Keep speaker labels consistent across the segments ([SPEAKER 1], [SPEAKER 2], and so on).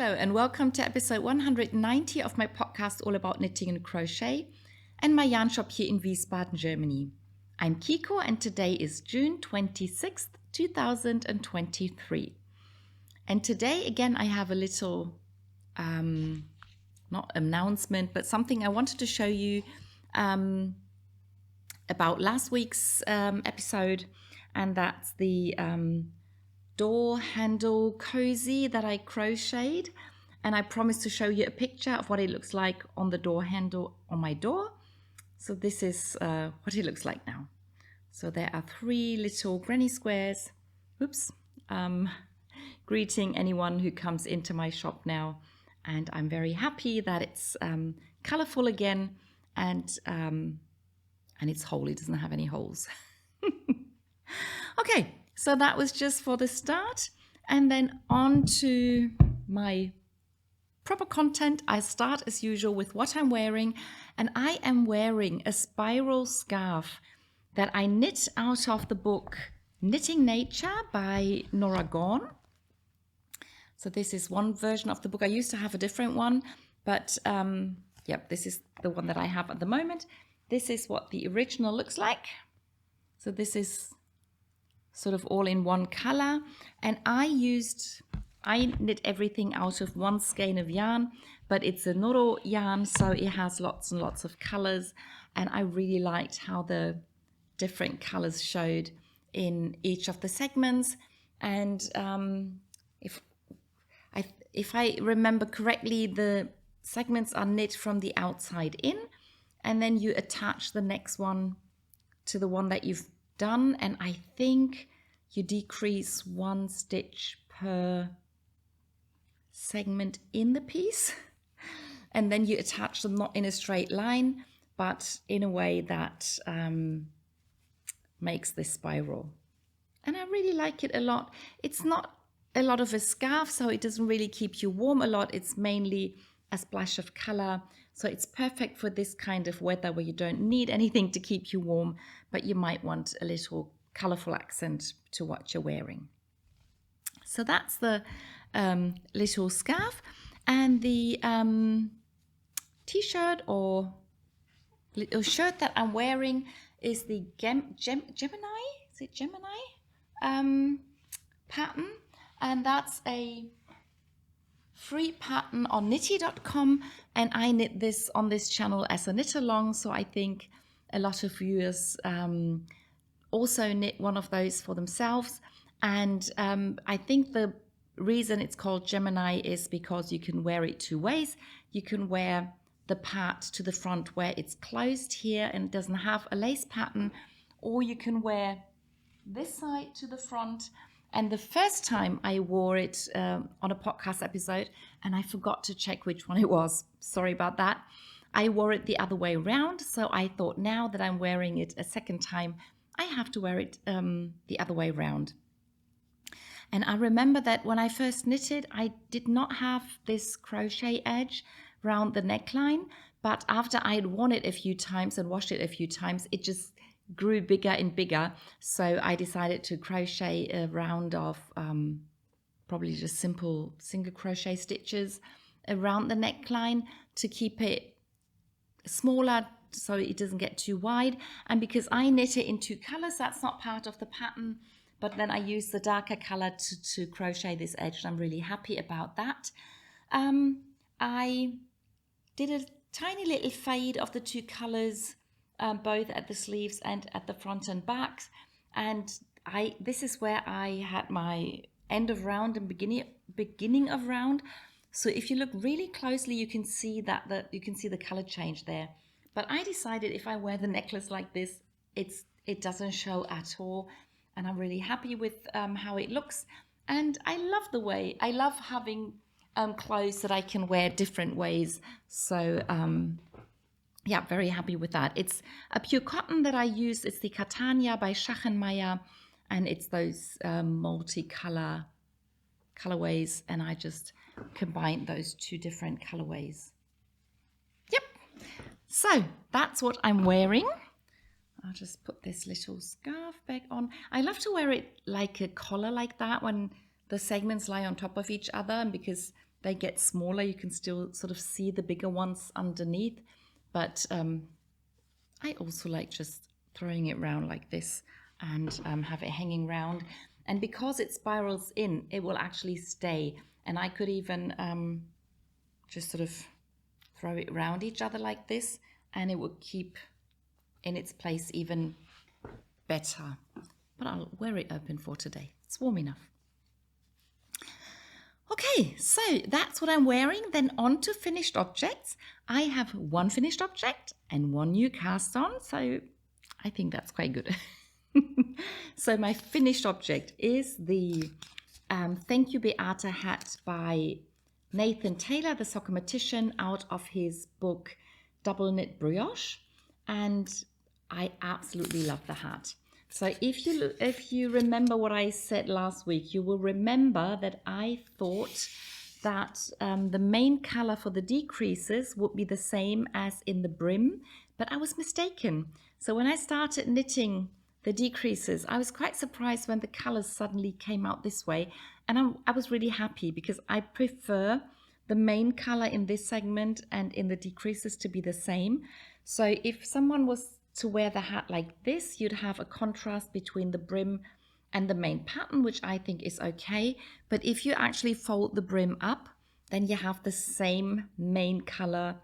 [SPEAKER 1] Hello and welcome to episode 190 of my podcast all about knitting and crochet and my yarn shop here in Wiesbaden, Germany. I'm Kiko and today is June 26th, 2023. And today again I have a little, not announcement, but something I wanted to show you about last week's episode, and that's the door handle cozy that I crocheted, and I promised to show you a picture of what it looks like on the door handle on my door. So this is what it looks like now. So there are three little granny squares, greeting anyone who comes into my shop now, and I'm very happy that it's colorful again, and it's whole, it doesn't have any holes. Okay, so that was just for the start, and then on to my proper content. I start as usual with what I'm wearing, and I am wearing a spiral scarf that I knit out of the book Knitting Nature by Nora Gorn. So this is one version of the book. I used to have a different one, but this is the one that I have at the moment. This is what the original looks like. So this is sort of all in one color, and I knit everything out of one skein of yarn, but it's a Noro yarn, so it has lots and lots of colors, and I really liked how the different colors showed in each of the segments. And if I remember correctly, the segments are knit from the outside in, and then you attach the next one to the one that you've done, and I think you decrease one stitch per segment in the piece, and then you attach them not in a straight line but in a way that makes this spiral, and I really like it a lot. It's not a lot of a scarf, so it doesn't really keep you warm a lot. It's mainly a splash of color, so it's perfect for this kind of weather where you don't need anything to keep you warm, but you might want a little colorful accent to what you're wearing. So that's the little scarf, and the t-shirt or little shirt that I'm wearing is the Gemini? Is it Gemini pattern? And that's a free pattern on knitty.com, and I knit this on this channel as a knit-along, so I think a lot of viewers also knit one of those for themselves. And I think the reason it's called Gemini is because you can wear it two ways. You can wear the part to the front where it's closed here and doesn't have a lace pattern, or you can wear this side to the front. And the first time I wore it on a podcast episode, and I forgot to check which one it was, sorry about that, I wore it the other way around. So I thought, now that I'm wearing it a second time, I have to wear it the other way around. And I remember that when I first knitted, I did not have this crochet edge around the neckline, but after I had worn it a few times and washed it a few times, it just grew bigger and bigger. So I decided to crochet a round of probably just simple single crochet stitches around the neckline to keep it smaller so it doesn't get too wide. And because I knit it in two colors, that's not part of the pattern, but then I use the darker color to crochet this edge, and I'm really happy about that. I did a tiny little fade of the two colors, both at the sleeves and at the front and back, and this is where I had my end of round and beginning of round. So if you look really closely, you can see that you can see the color change there. But I decided if I wear the necklace like this, it doesn't show at all, and I'm really happy with how it looks. And I love having clothes that I can wear different ways. So yeah, very happy with that. It's a pure cotton that I use. It's the Catania by Schachenmeier, and it's those multi-color colorways, and I just combined those two different colorways. Yep. So that's what I'm wearing. I'll just put this little scarf back on. I love to wear it like a collar like that when the segments lie on top of each other, and because they get smaller, you can still sort of see the bigger ones underneath. But I also like just throwing it around like this and have it hanging round. And because it spirals in, it will actually stay. And I could even just sort of throw it around each other like this, and it will keep in its place even better. But I'll wear it open for today. It's warm enough. Okay, so that's what I'm wearing. Then on to finished objects. I have one finished object and one new cast on, so I think that's quite good. So my finished object is the Thank You Beata hat by Nathan Taylor, the sockomatician, out of his book Double Knit Brioche, and I absolutely love the hat. So if you remember what I said last week, you will remember that I thought that the main color for the decreases would be the same as in the brim, but I was mistaken. So when I started knitting the decreases, I was quite surprised when the colors suddenly came out this way, and I was really happy because I prefer the main color in this segment and in the decreases to be the same. So if someone was to wear the hat like this, you'd have a contrast between the brim and the main pattern, which I think is okay. But if you actually fold the brim up, then you have the same main color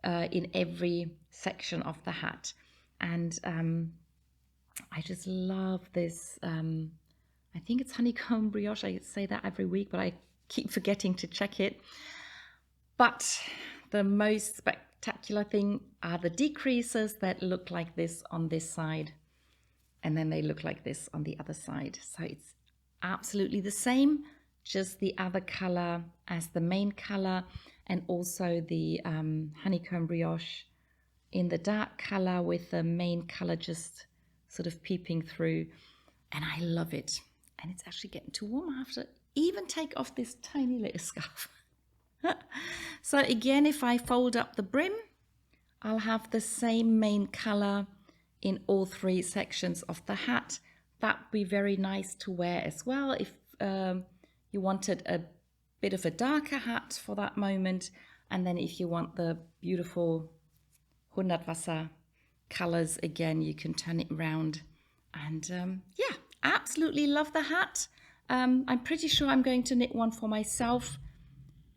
[SPEAKER 1] in every section of the hat. And I just love this. I think it's honeycomb brioche. I say that every week, but I keep forgetting to check it. But the most spectacular thing are the decreases that look like this on this side, and then they look like this on the other side. So it's absolutely the same, just the other color as the main color, and also the honeycomb brioche in the dark color with the main color just sort of peeping through. And I love it. And it's actually getting too warm. I have to even take off this tiny little scarf. So again, if I fold up the brim, I'll have the same main color in all three sections of the hat. That'd be very nice to wear as well if you wanted a bit of a darker hat for that moment. And then if you want the beautiful Hundertwasser colors, again, you can turn it around. And yeah, absolutely love the hat. I'm pretty sure I'm going to knit one for myself.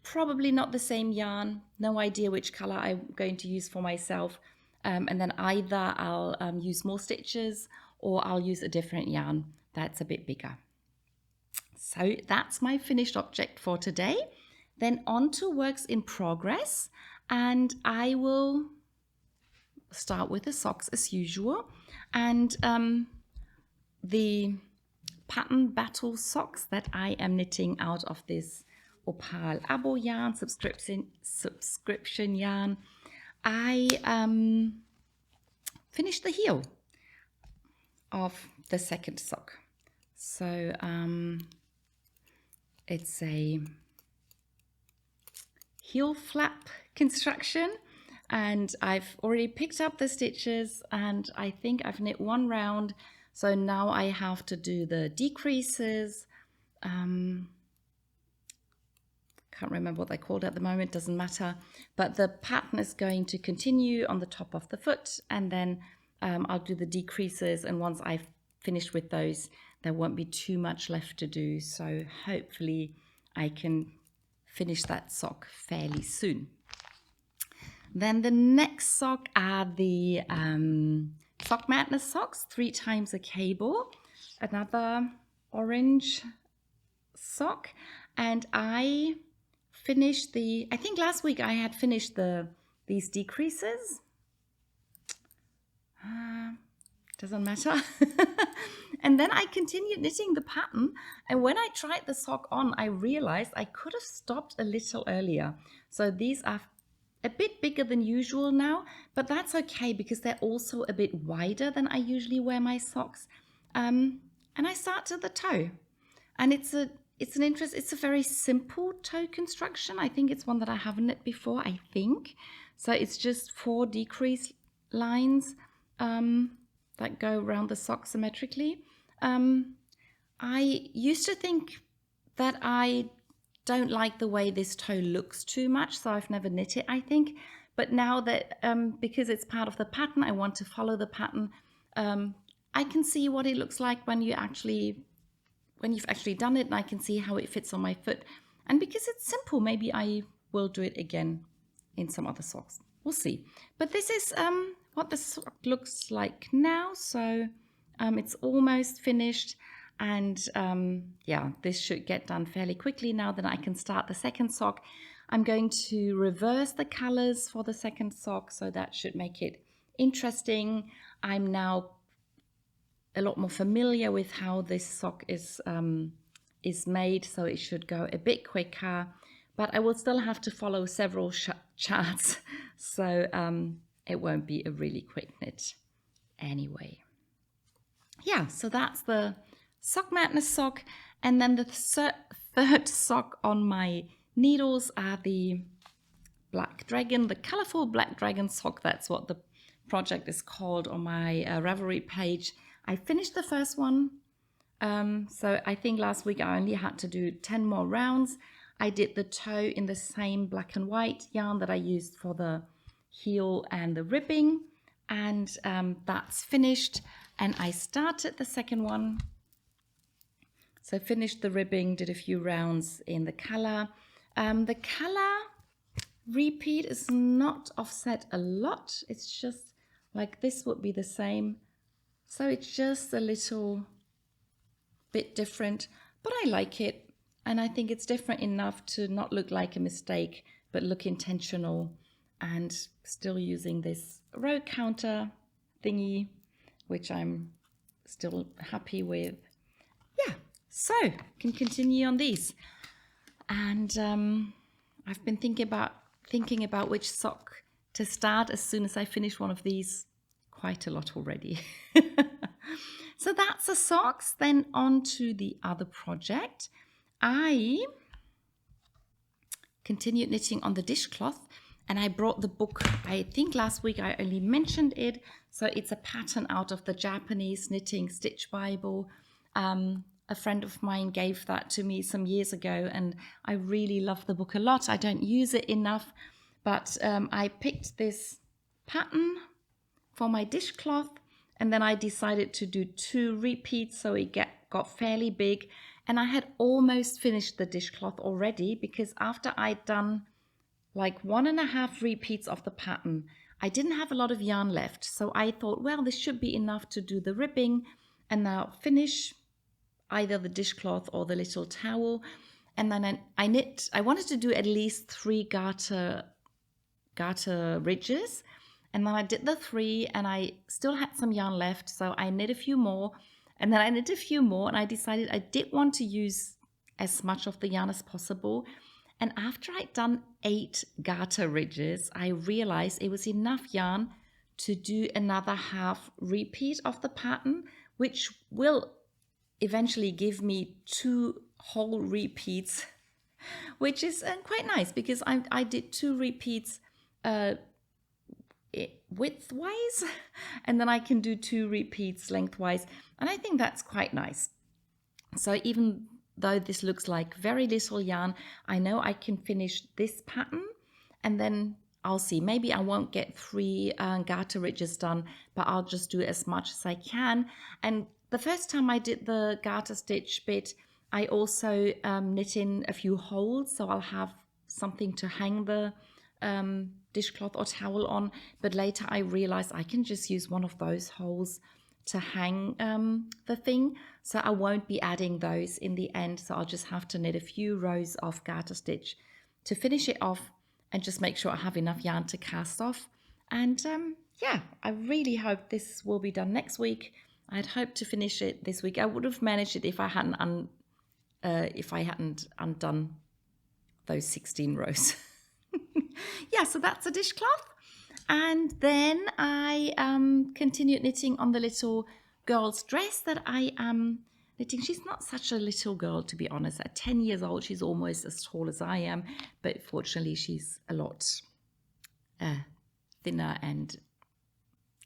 [SPEAKER 1] Probably not the same yarn, no idea which color I'm going to use for myself. And then either I'll use more stitches or I'll use a different yarn that's a bit bigger. So that's my finished object for today. Then on to works in progress, and I will start with the socks as usual. And the pattern battle socks that I am knitting out of this Opal Abo yarn, subscription yarn. I finished the heel of the second sock. So it's a heel flap construction, and I've already picked up the stitches, and I think I've knit one round. So now I have to do the decreases. Can't remember what they're called at the moment, doesn't matter. But the pattern is going to continue on the top of the foot, and then I'll do the decreases, and once I've finished with those, there won't be too much left to do. So hopefully I can finish that sock fairly soon. Then the next sock are the Sock Madness socks, 3 times a cable, another orange sock, and I finished I think last week I had finished these decreases. Doesn't matter. And then I continued knitting the pattern, and when I tried the sock on, I realized I could have stopped a little earlier. So these are a bit bigger than usual now, but that's okay because they're also a bit wider than I usually wear my socks. And I start to the toe, and it's a very simple toe construction. I think it's one that I haven't knit before, I think. So it's just 4 decrease lines that go around the sock symmetrically. I used to think that I don't like the way this toe looks too much, so I've never knit it, I think. But now that, because it's part of the pattern, I want to follow the pattern. I can see what it looks like when you've actually done it, and I can see how it fits on my foot. And because it's simple, maybe I will do it again in some other socks. We'll see. But this is what the sock looks like now. So it's almost finished. And yeah, this should get done fairly quickly now. Then I can start the second sock. I'm going to reverse the colors for the second sock, so that should make it interesting. I'm now a lot more familiar with how this sock is made, so it should go a bit quicker. But I will still have to follow several charts, so it won't be a really quick knit anyway. Yeah, so that's the Sock Madness sock. And then the third sock on my needles are the Black Dragon, the colorful Black Dragon sock. That's what the project is called on my Ravelry page. I finished the first one. So I think last week I only had to do 10 more rounds. I did the toe in the same black and white yarn that I used for the heel and the ribbing. And that's finished. And I started the second one. So finished the ribbing, did a few rounds in the color. The color repeat is not offset a lot. It's just like this would be the same. So it's just a little bit different, but I like it. And I think it's different enough to not look like a mistake, but look intentional, and still using this row counter thingy, which I'm still happy with. Yeah, so can continue on these. And I've been thinking about which sock to start as soon as I finish one of these. Quite a lot already. So that's the socks. Then on to the other project. I continued knitting on the dishcloth, and I brought the book. I think last week I only mentioned it. So it's a pattern out of the Japanese Knitting Stitch Bible. A friend of mine gave that to me some years ago, and I really love the book a lot. I don't use it enough, but I picked this pattern for my dishcloth, and then I decided to do 2 repeats, so it got fairly big. And I had almost finished the dishcloth already, because after I'd done like 1.5 repeats of the pattern, I didn't have a lot of yarn left. So I thought, well, this should be enough to do the ribbing and now finish either the dishcloth or the little towel. And then I wanted to do at least 3 garter ridges. And then I did the 3, and I still had some yarn left. So I knit a few more, and then I knit a few more, and I decided I did want to use as much of the yarn as possible. And after I'd done 8 garter ridges, I realized it was enough yarn to do another half repeat of the pattern, which will eventually give me 2 whole repeats, which is quite nice, because I did 2 repeats widthwise, and then I can do 2 repeats lengthwise, and I think that's quite nice. So even though this looks like very little yarn, I know I can finish this pattern, and then I'll see. Maybe I won't get 3 garter ridges done, but I'll just do as much as I can. And the first time I did the garter stitch bit, I also knit in a few holes, so I'll have something to hang the dishcloth or towel on. But later I realized I can just use one of those holes to hang the thing, so I won't be adding those in the end. So I'll just have to knit a few rows of garter stitch to finish it off, and just make sure I have enough yarn to cast off. And yeah, I really hope this will be done next week. I'd hoped to finish it this week. I would have managed it if I hadn't undone those 16 rows. Yeah, so that's a dishcloth. And then I continued knitting on the little girl's dress that I am knitting. She's not such a little girl, to be honest. At 10 years old, she's almost as tall as I am. But fortunately, she's a lot thinner and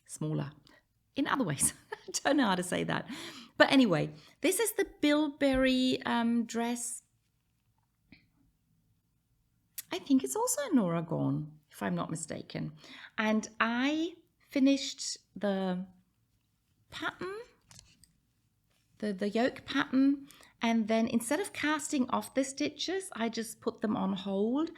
[SPEAKER 1] smaller in other ways. I don't know how to say that. But anyway, this is the Bilberry dress. I think it's also an Oregon, if I'm not mistaken. And I finished the pattern, the yoke pattern, and then instead of casting off the stitches, I just put them on hold.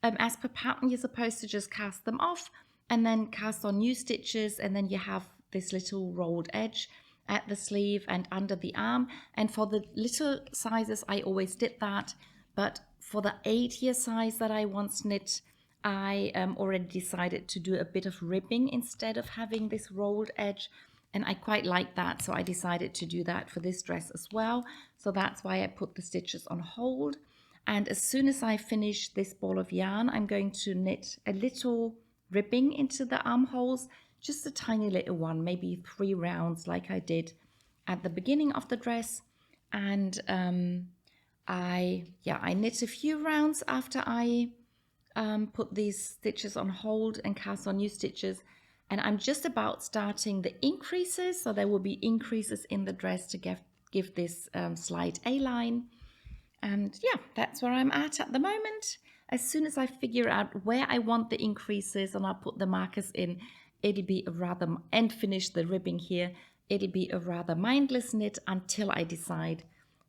[SPEAKER 1] As per pattern, you're supposed to just cast them off and then cast on new stitches, and then you have this little rolled edge at the sleeve and under the arm. And for the little sizes, I always did that, but for the 8-year size that I once knit, I already decided to do a bit of ribbing instead of having this rolled edge, and I quite like that, so I decided to do that for this dress as well. So that's why I put the stitches on hold. And as soon as I finish this ball of yarn, I'm going to knit a little ribbing into the armholes, just a tiny little one, maybe 3 rounds like I did at the beginning of the dress. And I knit a few rounds after I put these stitches on hold and cast on new stitches. And I'm just about starting the increases, so there will be increases in the dress to give this slight A-line. And yeah, that's where I'm at the moment. As soon as I figure out where I want the increases and I'll put the markers in, it'll be a rather, and finish the ribbing here, it'll be a rather mindless knit until I decide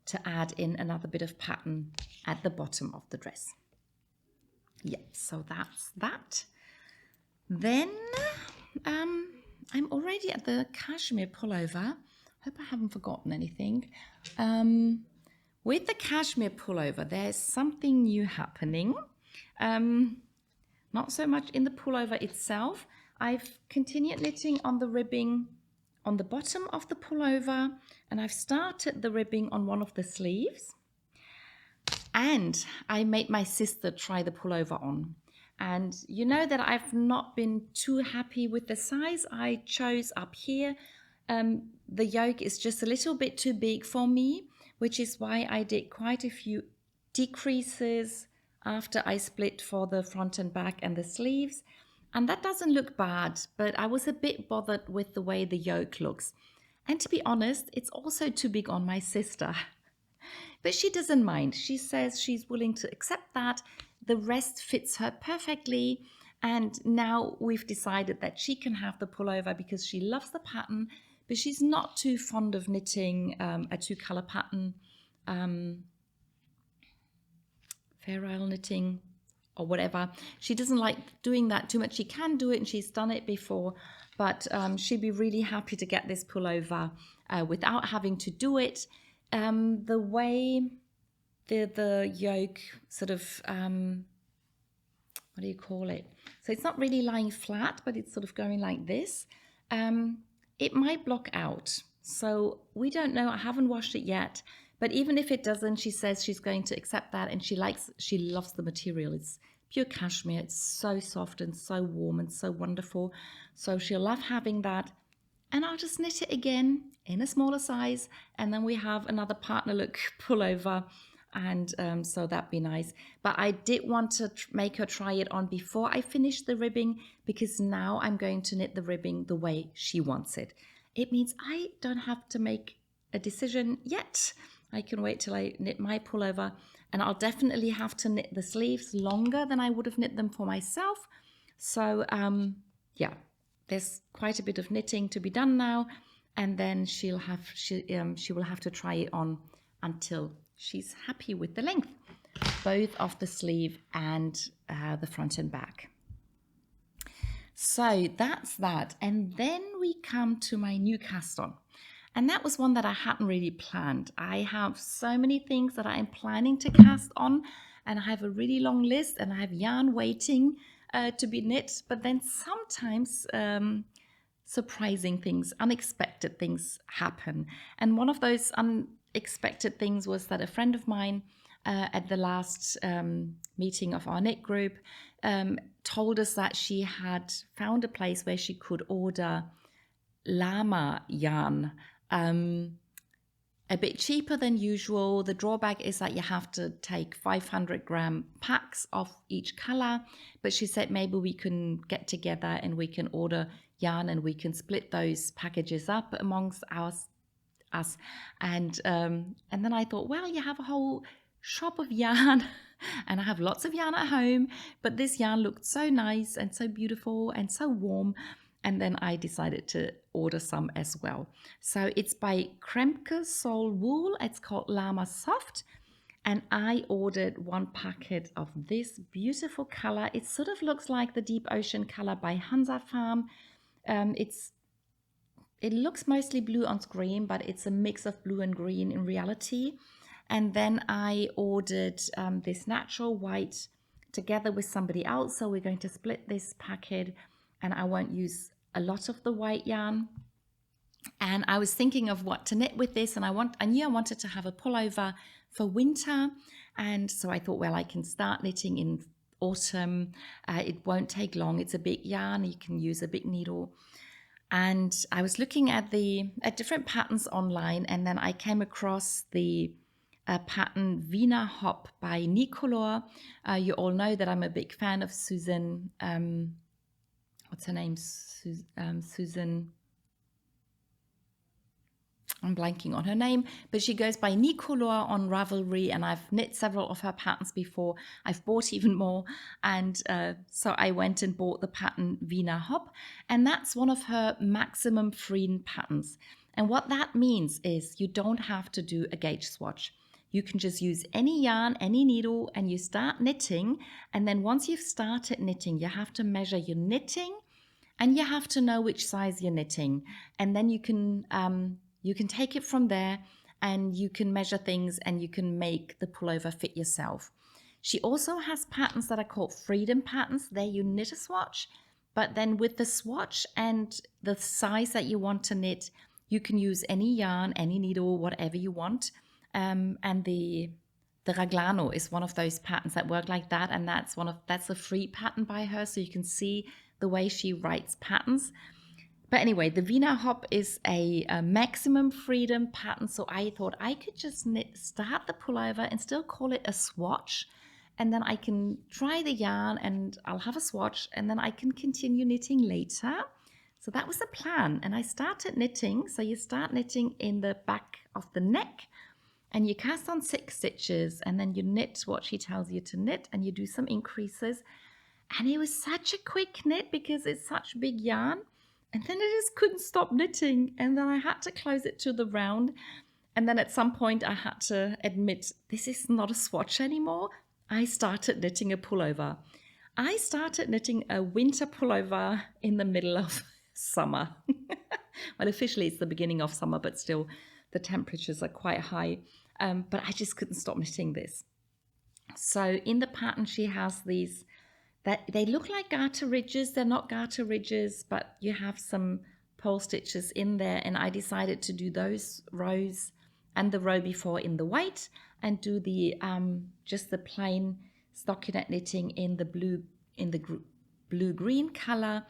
[SPEAKER 1] to add in another bit of pattern at the bottom of the dress. Yeah, so that's that. Then I'm already at the cashmere pullover. Hope I haven't forgotten anything. With the cashmere pullover, there's something new happening. Not so much in the pullover itself. I've continued knitting on the ribbing on the bottom of the pullover, and I've started the ribbing on one of the sleeves. And I made my sister try the pullover on. And you know that I've not been too happy with the size I chose up here. The yoke is just a little bit too big for me, which is why I did quite a few decreases after I split for the front and back and the sleeves. And that doesn't look bad, but I was a bit bothered with the way the yoke looks. And to be honest, it's also too big on my sister. But she doesn't mind. She says she's willing to accept that. The rest fits her perfectly. And now we've decided that she can have the pullover because she loves the pattern, but she's not too fond of knitting a 2-color pattern. Fair Isle knitting or whatever. She doesn't like doing that too much. She can do it and she's done it before, but she'd be really happy to get this pullover without having to do it. The way the yoke sort of, what do you call it? So it's not really lying flat, but it's sort of going like this. It might block out. So we don't know. I haven't washed it yet. But even if it doesn't, she says she's going to accept that, and she loves the material. It's pure cashmere. It's so soft and so warm and so wonderful. So she'll love having that. And I'll just knit it again in a smaller size, and then we have another partner look pullover, and so that'd be nice. But I did want to make her try it on before I finish the ribbing, because now I'm going to knit the ribbing the way she wants it. It means I don't have to make a decision yet. I can wait till I knit my pullover, and I'll definitely have to knit the sleeves longer than I would have knit them for myself. So yeah, there's quite a bit of knitting to be done now, and then she will have to try it on until she's happy with the length, both of the sleeve and the front and back. So that's that. And then we come to my new cast on. And that was one that I hadn't really planned. I have so many things that I am planning to cast on, and I have a really long list, and I have yarn waiting to be knit. But then sometimes surprising things, unexpected things happen. And one of those unexpected things was that a friend of mine at the last meeting of our knit group told us that she had found a place where she could order llama yarn a bit cheaper than usual. The drawback is that you have to take 500-gram packs of each color, but she said maybe we can get together and we can order yarn and we can split those packages up amongst us. And then I thought, well, you have a whole shop of yarn and I have lots of yarn at home, but this yarn looked so nice and so beautiful and so warm, and then I decided to order some as well. So it's by Kremke Soul Wool. It's called Lama Soft, and I ordered one packet of this beautiful color. It sort of looks like the Deep Ocean color by Hansa Farm. It looks mostly blue on screen, but it's a mix of blue and green in reality. And then I ordered this natural white together with somebody else. So we're going to split this packet, and I won't use a lot of the white yarn. And I was thinking of what to knit with this, and I knew I wanted to have a pullover for winter. And so I thought, well, I can start knitting in autumn. It won't take long. It's a big yarn. You can use a big needle. And I was looking at different patterns online, and then I came across the pattern Wiener Hop by Nicolor. You all know that I'm a big fan of Susan. What's her name? Susan. I'm blanking on her name, but she goes by Nicolor on Ravelry, and I've knit several of her patterns before. I've bought even more, and so I went and bought the pattern Wiener Hop, and that's one of her maximum freedom patterns. And what that means is you don't have to do a gauge swatch. You can just use any yarn, any needle, and you start knitting. And then once you've started knitting, you have to measure your knitting, and you have to know which size you're knitting, and then you can take it from there, and you can measure things, and you can make the pullover fit yourself. She also has patterns that are called freedom patterns. There you knit a swatch, but then with the swatch and the size that you want to knit, you can use any yarn, any needle, whatever you want. And the Raglano is one of those patterns that work like that, and that's a free pattern by her, so you can see the way she writes patterns. But anyway, the Wiener Hop is a maximum freedom pattern, so I thought I could just start the pullover and still call it a swatch, and then I can try the yarn and I'll have a swatch, and then I can continue knitting later. So that was the plan, and I started knitting. So you start knitting in the back of the neck, and you cast on 6 stitches, and then you knit what she tells you to knit, and you do some increases. And it was such a quick knit because it's such big yarn. And then I just couldn't stop knitting, and then I had to close it to the round. And then at some point I had to admit, this is not a swatch anymore. I started knitting a pullover. I started knitting a winter pullover in the middle of summer. Well, officially it's the beginning of summer, but still the temperatures are quite high. But I just couldn't stop knitting this. So in the pattern she has these, that they look like garter ridges. They're not garter ridges, but you have some purl stitches in there, and I decided to do those rows and the row before in the white, and do the just the plain stockinette knitting in the blue green color,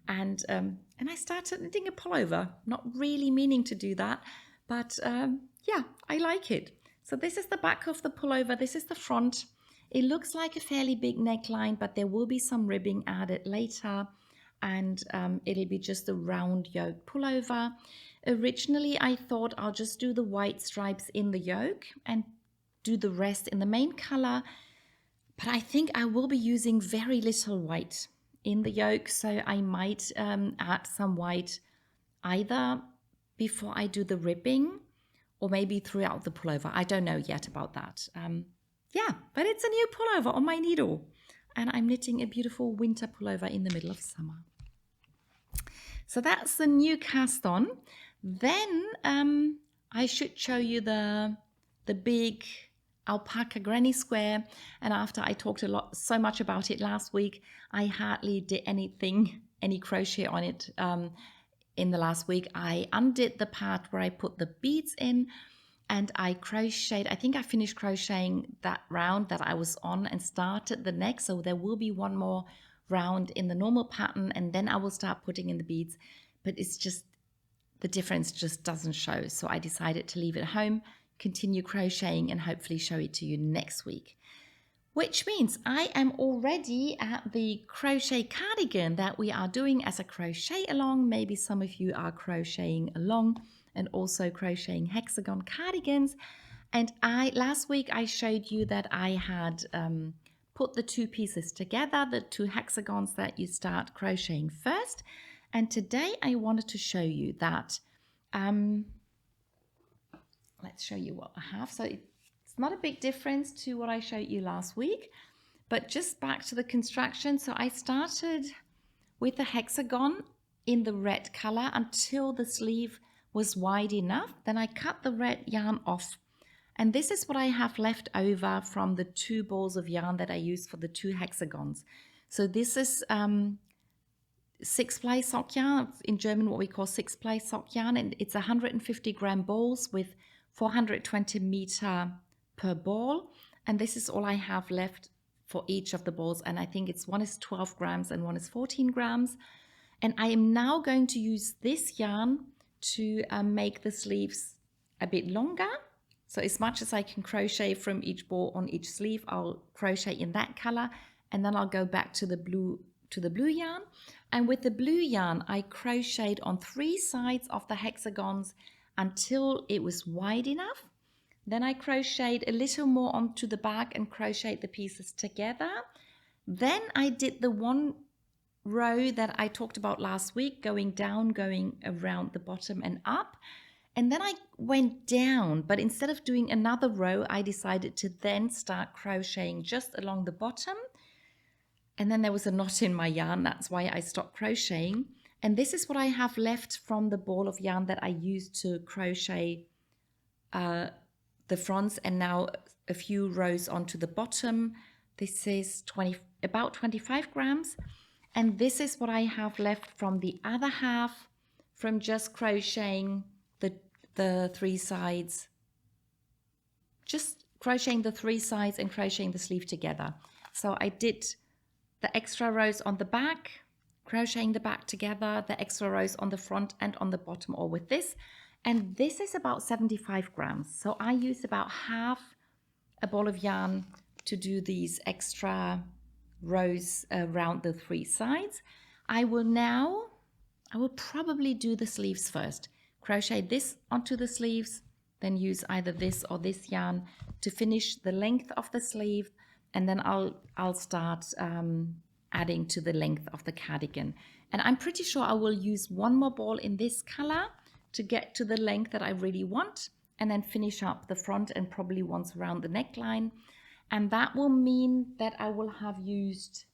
[SPEAKER 1] and I started knitting a pullover, not really meaning to do that, but yeah, I like it. So this is the back of the pullover, this is the front. It looks like a fairly big neckline, but there will be some ribbing added later, and it'll be just a round yoke pullover. Originally, I thought I'll just do the white stripes in the yoke and do the rest in the main color, but I think I will be using very little white in the yoke, so I might add some white either before I do the ribbing or maybe throughout the pullover. I don't know yet about that. Yeah, but it's a new pullover on my needle, and I'm knitting a beautiful winter pullover in the middle of summer. So that's the new cast on. Then I should show you the big alpaca granny square, and after I talked so much about it last week, I hardly did any crochet on it in the last week. I undid the part where I put the beads in, and I crocheted. I think I finished crocheting that round that I was on and started the next, so there will be one more round in the normal pattern, and then I will start putting in the beads, but it's just the difference just doesn't show, so I decided to leave it at home, continue crocheting, and hopefully show it to you next week. Which means I am already at the crochet cardigan that we are doing as a crochet along. Maybe some of you are crocheting along and also crocheting hexagon cardigans. And last week I showed you that I had put the two pieces together, the two hexagons that you start crocheting first. And today I wanted to show you that, let's show you what I have. So it's not a big difference to what I showed you last week, but just back to the construction. So I started with the hexagon in the red color until the sleeve was wide enough. Then I cut the red yarn off. And this is what I have left over from the two balls of yarn that I used for the two hexagons. So this is 6-ply sock yarn, in German what we call 6-ply sock yarn, and it's 150 gram balls with 420 meter per ball. And this is all I have left for each of the balls, and I think one is 12 grams and one is 14 grams. And I am now going to use this yarn to make the sleeves a bit longer. So as much as I can crochet from each ball on each sleeve, I'll crochet in that color, and then I'll go back to the blue yarn. And with the blue yarn, I crocheted on 3 sides of the hexagons until it was wide enough. Then I crocheted a little more onto the back and crocheted the pieces together. Then I did the one row that I talked about last week, going down, going around the bottom and up. And then I went down, but instead of doing another row, I decided to then start crocheting just along the bottom. And then there was a knot in my yarn. That's why I stopped crocheting. And this is what I have left from the ball of yarn that I used to crochet the fronts, and now a few rows onto the bottom. This is about 25 grams. And this is what I have left from the other half from just crocheting the 3 sides. Just crocheting the 3 sides and crocheting the sleeve together. So I did the extra rows on the back, crocheting the back together, the extra rows on the front and on the bottom, all with this. And this is about 75 grams. So I used about half a ball of yarn to do these extra rows around the 3 sides. I will probably do the sleeves first. Crochet this onto the sleeves, then use either this or this yarn to finish the length of the sleeve, and then I'll start adding to the length of the cardigan. And I'm pretty sure I will use one more ball in this color to get to the length that I really want, and then finish up the front and probably once around the neckline. And that will mean that I will have used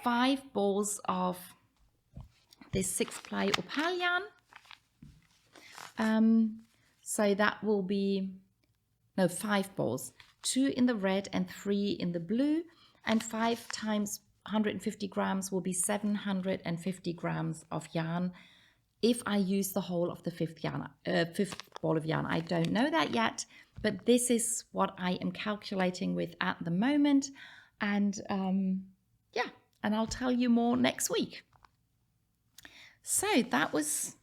[SPEAKER 1] 5 balls of this 6-ply opal yarn. So that will be 5 balls, 2 in the red and 3 in the blue, and 5 times 150 grams will be 750 grams of yarn if I use the whole of the 5th ball of yarn. I don't know that yet, but this is what I am calculating with at the moment. And yeah, and I'll tell you more next week. So that was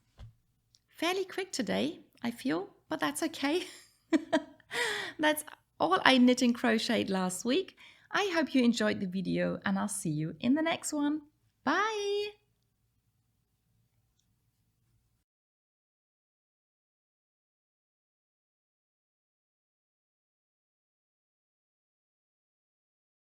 [SPEAKER 1] fairly quick today, I feel, but that's okay. That's all I knit and crocheted last week. I hope you enjoyed the video, and I'll see you in the next one. Bye!